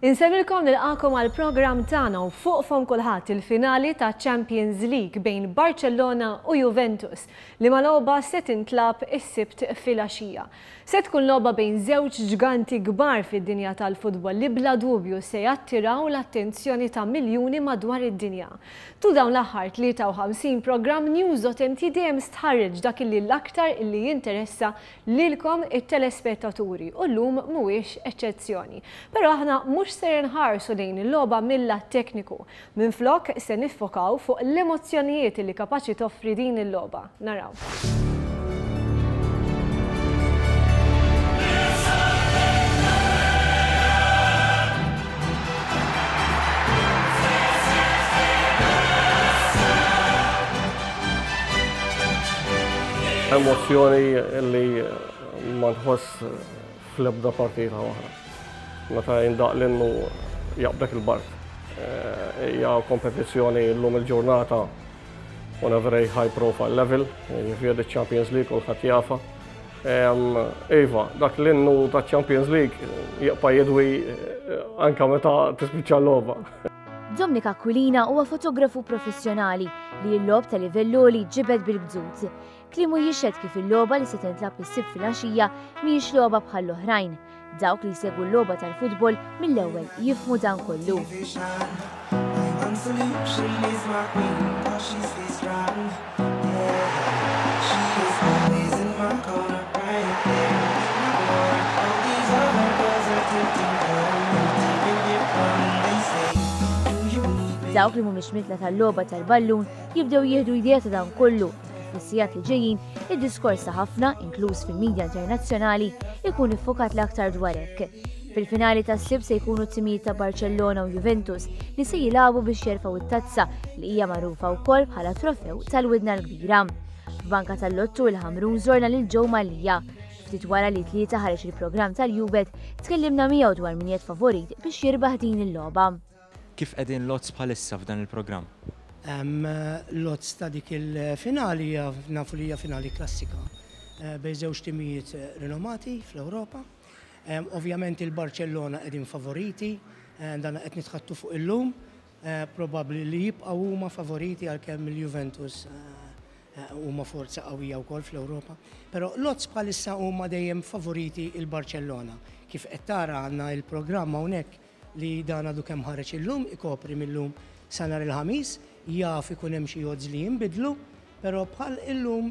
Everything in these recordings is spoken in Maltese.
Insemmilkom nilqakom għal program tagħna u fuqhom kulħadd il-finali ta' Champions League bejn Barcellona u Juventus li malogħba se tintlab is-sibt filgħaxija. Se tkun logħba bejn żewġ ġganti kbar fid-dinja tal-futbol li bla dubju se jattiraw l-attenzjoni ta' miljuni madwar id-dinja. Tu dawn l-aħħar 53 programm News.mt dejjem stħarreġ dak illi l-aktar illi jinteressa lilkom it-telespettaturi u llum mhuwiex eċċezzjoni. Però aħna mhux ser nħarsu lejn il-logħba mill-lat tekniku. Minflok se niffokaw fuq l-emozzjonijiet li kapaċi toffri din il-logħba. Naraw. Emozzjoni li ma nħoss fl-ebda partita oħra. Meta jindaq l-innu jaqbdek il-bart. Hija kompetizzjoni llum il-ġurnata on a very high profile level, jiġifieri Champions League kulħadd jafa. Iva, dak l-innu ta' Champions League jaqpa' jedwi anke meta tispiċċa l-logħba. Dominic Aquilina huwa fotografu professjonali li l-logħob ta' livellu li ġibed bil-bżud. Klimu jixhed kif il-logħba li se tintlab is-sibt filgħaxija mhijiex logħba bħal l-oħrajn. Dawk li jsegwu l-logħba tal-futbol mill-ewwel jifhmu dan kollu. Dawk li mhumiex mitla tal-logħba tal-ballun jibdew jieħdu idea ta' dan kollu. Fis-sigħat li ġejjin, id-diskors ta' ħafna, inkluż fil-midja internazzjonali, ikun iffokat l-aktar dwar hekk. Fil-finali tas-sibt se jkunu t-timijiet ta' Barcellona u Juventus li se jilagħbu biex jerfgħu it-tazza li hija magħrufa wkoll bħala trofew tal-widna l-kbira. F'banka tal-lottu il-Ħamrun żorna lil Joe Mallia. Ftit wara li tlieta ħareġ il-programm tal-Juvet, tkellimna miegħu dwar min jgħid favorit biex jirbaħ din il-logħba. Kif qegħdin lots bħalissa f'dan il-programm? Lots ta' dik il-finali nafu li hija finali klassika bejn żewġ timijiet rinomati fl-Ewropa. Ovvjament il-Barcellona qegħdin favoriti, dan qed nitħattu fuq illum, probabbli li jibqgħu huma favoriti għalkemm il-Juventus huma forza qawwija wkoll fl-Ewropa. Però lots bħalissa huma dejjem favoriti il-Barcellona. Kif qed tara għandna il-programm hawnhekk li dan għadu kemm ħareġ illum, ikopri millum sa nhar il-ħamis, jaf ikun hemm xi odds li jinbidlu, però bħal illum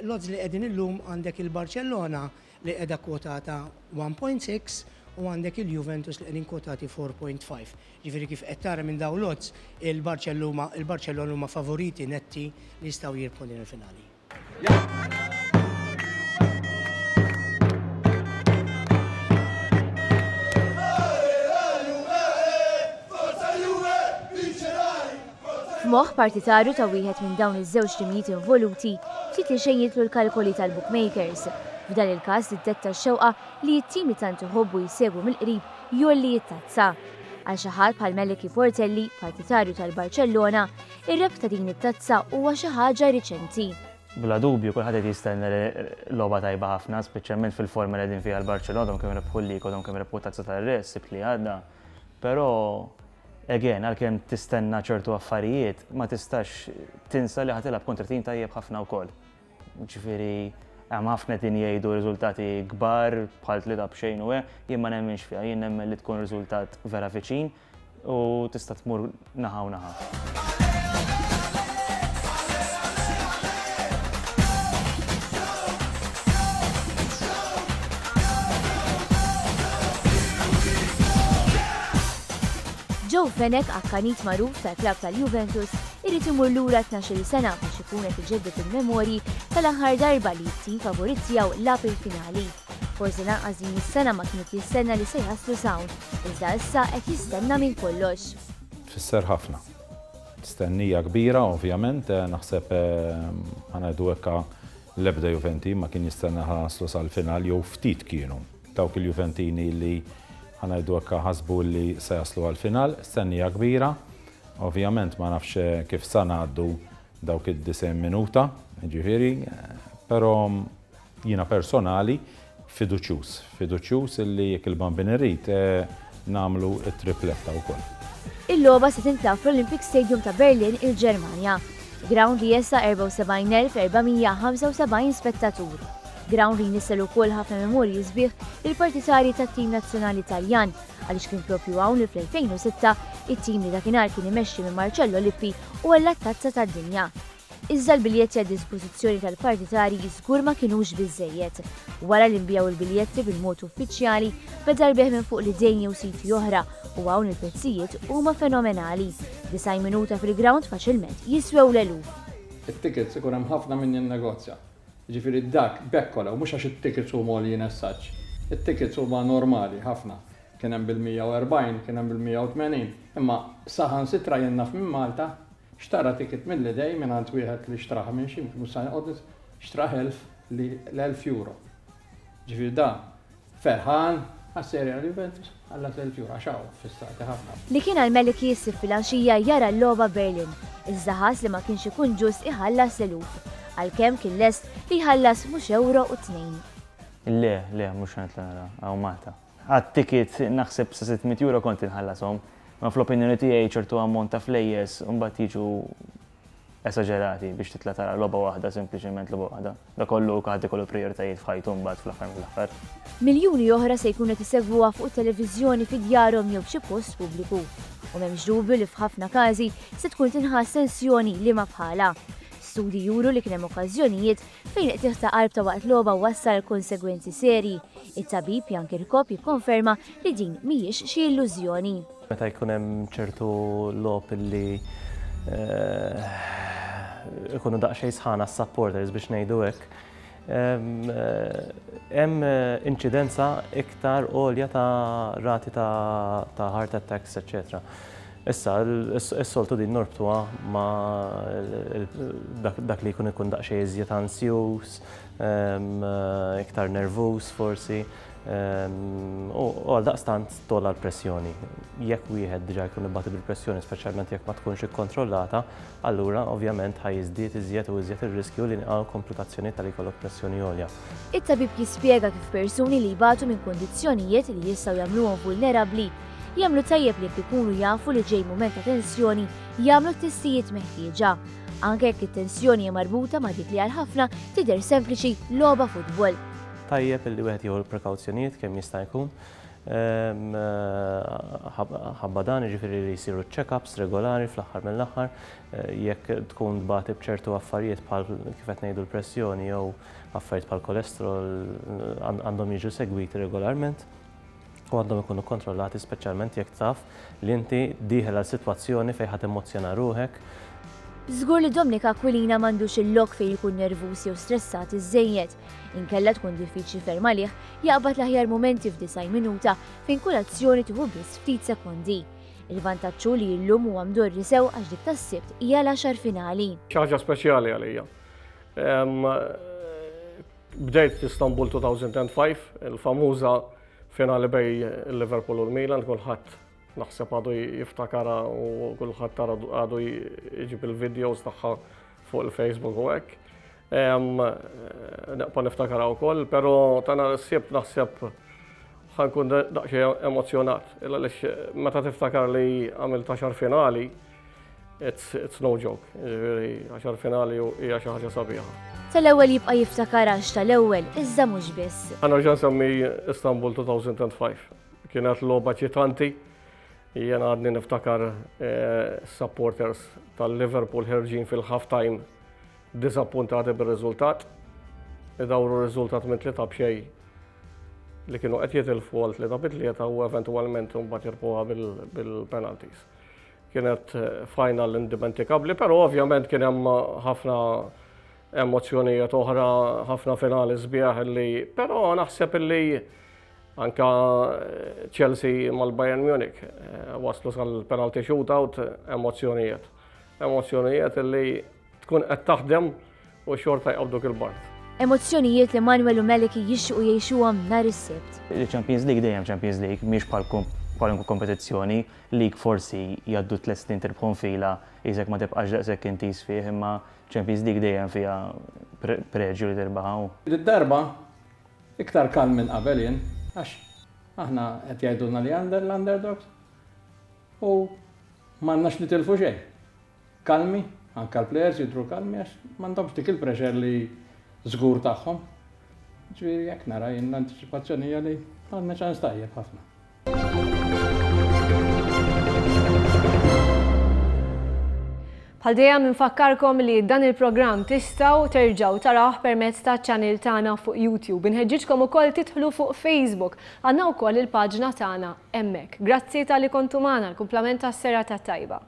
l-odds li qegħdin illum għandek il-Barcellona li qiegħda kwotata 1.6 u għandek il-Juventus li qegħdin kwotati 4.5. Ġifieri kif qed tara minn dawn l-odds il-Barcellona huma favoriti netti li jistgħu jirbħu din il-finali. F'moħħ partitarju ta' wieħed minn dawn iż-żewġ timijiet involuti, ftit li xejn jitlu l-kalkoli tal-bookmakers. F'dan il-każ tiddetta x-xewqa li t-tim li tant iħobbu jsegwu mill-qrib jolli jittazza. Għal xi ħadd bħal Meleki Fortelli, partitarju tal-Barcellona, ir-reb ta' din it-tazza huwa xi ħaġa riċenti. Bla dubju kulħadd qed jistenna logħba tajba ħafna, speċjalment fil-forma li qegħdin fiha l-Barcellona, kemm rebħu l-Liga u kemm rebħu tazza tar-Res li għadda. Però again, għalkemm tistenna ċertu affarijiet, ma tistax tinsa li ħatilab kontra tim tajjeb ħafna wkoll. Ġifieri hemm ħafna din jgħidu riżultati kbar bħal 3-0 u jien ma nemminx fiha, jien nemmen li tkun riżultat vera viċin u tista' tmur naħa u naħa. Joe Fenek, akkanit magħruf tal-klabb tal-Juventus, irid imur lura 12 sena biex ikun qed iġedded il-memorji tal-aħħar darba li t-tim favorit tiegħu lagħab il-finali. Forsi lanqas din is-sena ma kienu jistenna li se jaslu sawn, iżda issa qed jistenna minn kollox. Tfisser ħafna. Stennija kbira, ovvjament, naħseb ħanajdu hekk l-ebda Juventi ma kien jistenna ħaslu sal-final jew ftit kienu. Dawk il-Juventini li ħanajdu hekk ħasbu li se jaslu għal-final, stennija kbira. Ovvjament ma nafx kif sa ngħaddu dawk id-90 minuta, ġifieri, però jiena personali fiduċjuż illi jekk il-bambin irid namlu it-tripletta wkoll. Il-logħba se tintlagħab fl-Olympic Stadium ta' Berlin, il-Ġermanja. Ground li jessa 74,475 spettatur. Ground li jnissel ukoll ħafna memorji sbieħ il-partitari tat-tim nazzjonali Taljan għaliex kien propju hawn li fl-2006 it-tim li dakinhar kien imexxi minn Marcello Lippi u għall-tazza tad-dinja. Iżda l-biljetti għad dispożizzjoni tal-partitari żgur ma kinux biżejjed. Wara li nbijaw il-biljetti bil-mod uffiċjali beda l-beħ minn fuq l-idejn jew siti oħra u hawn il-prezzijiet huma fenomenali. 90 minuta fil-ground faċilment jiswew l-eluf. It-tickets ikun hemm ħafna min jinnegozja. Ġifieri dak bekkola u mhux għax it-tickets huma għolin as such. It-tickets huma normali ħafna. Kien hemm bil-140, kien hemm bil-180, imma saħan sitra jien naf minn Malta xtara ticket mill-idej minn għand wieħed li xtraħa minn xi mhux sa jqgħod xtraħ l-1000 euro. Ġifieri da ferħan għas-serja l-Juventus għalla 1000 euro għaxaw fis-sati ħafna. Li kien għal-Melek jissib fil-għaxija jara l-logħba Berlin. Iżda ħass li ma kienx ikun ġust iħallas eluf. Għalkemm kien lest li jħallas mhux euro u 2. Le, mhux nara għaw Malta. Għat-ticket naħseb sa 600 euro kont inħallasom. Ma fl-opinjoni tiegħi ċertu ammont ta' flejjes u mbagħad jiġu esaġerati biex titla' tara logħba waħda, sempliċement logħba waħda. Da kollu ħadd ikollu prijoritajiet f'ħajtu mbagħad fl-aħħar mill-aħħar. Miljuni oħra se jkunu qed isegwuha fuq it-televiżjoni fi djarhom jew f'xi post pubbliku. U m'hemmx dubju li f'ħafna każi se tkun tinħass tensjoni li ma bħala. Studi juru li kien hemm okkażjonijiet fejn qed ta' qalb ta' waqt logħba wassal konsegwenzi serji. It-tabib Jan Kirkop jikkonferma li din mhijiex xi illużjoni. Meta jkun hemm ċertu logħob li ikunu daqsxejn sħana s-supporters biex ngħidu hekk, hemm inċidenza iktar għolja ta' rati ta' heart attacks, etc. Issa, s-soltu din norbtuha ma' dak li jkun daqsxejn iżjed ansjuż, iktar nervuż forsi. U għal daqstant tolla l-pressjoni. Jekk wieħed diġà jkun ibbati bil-pressjoni, speċjalment jekk ma tkunx ikkontrollata, allura ovvjament ħajjiżdied iżjed u iżjed ir-riskju li nqgħu komplikazzjoni tal jkollok pressjoni għolja. It-tabib jispjega kif persuni li jbatu minn kondizzjonijiet li jistgħu jagħmluhom vulnerabbli jagħmlu tajjeb li ikunu jafu li ġej mument ta' tensjoni jagħmlu t-testijiet meħtieġa. Anke jekk it-tensjoni hija marbuta ma' dik li għal ħafna tidher sempliċi logħba futbol. Tajjeb li wieħed jieħu l-prekawzjonijiet kemm jista' jkun. Ħabba dan jiġifieri li jsiru check-ups regolari fl-aħħar mill-aħħar, jekk tkun tbagħti b'ċertu affarijiet bħal kif qed ngħidu l-pressjoni jew affarijiet bħal kolesterol għandhom jiġu segwiti regolarment u għandhom ikunu kontrollati speċjalment jekk taf li inti dieħel għal sitwazzjoni fejn ħadd emmozzjona ruħek. Żgur li Dominik Aquilina m'għandux il-lok fejn jkun nervuż jew stressat iżejjed. Inkella tkun diffiċli ferm għalih jaqbad l-aħjar momenti f'90 minuta fejn kull azzjoni tieħu biss ftit sekondi. Il-vantaġġ li llum huwa mdorri sew għax dik tas-sibt hija l-10 finali. Xi ħaġa speċjali għalija. Bdejt Istanbul 2005, il-famuża finali bej il-Liverpool u l-Milan, kulħadd naħseb għadu jiftakara u kulħadd għadu jġib il-videos tagħha fuq il-Facebook u hekk. Naqpa niftakara wkoll, però tana s-sibt naħseb ħankun daqsxejn emozjonat. Għaliex meta tiftakar li għamilt 10 finali, it's no joke. 10 finali hija xi ħaġa sabiħa. Tal-ewwel jibqa' jiftakarax tal-ewwel, iżda mhux biss. Ħanerġa' nsemmi Istanbul 2005. Kienet logħba ċitanti. Jien għadni niftakar supporters tal-Liverpool ħerġin fil-halftime disappuntati bir-riżultat. Idawru r-riżultat minn 3-0 li kienu qed jitilfu għal 3-3 u eventwalment mbagħad jirpuha bil-penalties. Kienet final indimentikabli, però ovvjament kien hemm ħafna emozzjonijiet oħra, ħafna finali sbieħ li, però naħseb li anka Chelsea mal-Bayern Munich waslu sal-penalty shootout, emozzjonijiet. Emozzjonijiet li tkun qed taħdem u xorta jqabduk il-bart. Emozzjonijiet li Manuel u Meleki jixxu jgħixuhom nhar is-sibt. Il-Champions League dejjem Champions League mhix bħal kwalunkwe kompetizzjoni, lig forsi jgħaddu 3 snin tirbħu fila isek ma tibqax daqshekk intis fih, imma Champions League dejjem fiha preġju li tirbaħu. Id-darba iktar kalm minn qabel jien, għax Aħna qed jgħidulna li l-underdogs u m'għandnax nitilfu xejn. Kalmi, anke l-plejers jidhru kalmi għax m'għandhomx dik il-pressure li żgur tagħhom. Ġifieri jekk nara jien l-antiċipazzjoni hija li għandna ċans tajjeb ħafna. Bħal dejjem infakkarkom li dan il-programm tistgħu terġgħu tarawh permezz taċ-channel tagħna fuq YouTube. Inħeġġitkom ukoll tidħlu fuq Facebook. Għandna wkoll il-paġna tagħna hemmhekk. Grazzi tal-li kontu magħna, l-kumplament tas-serata tajba.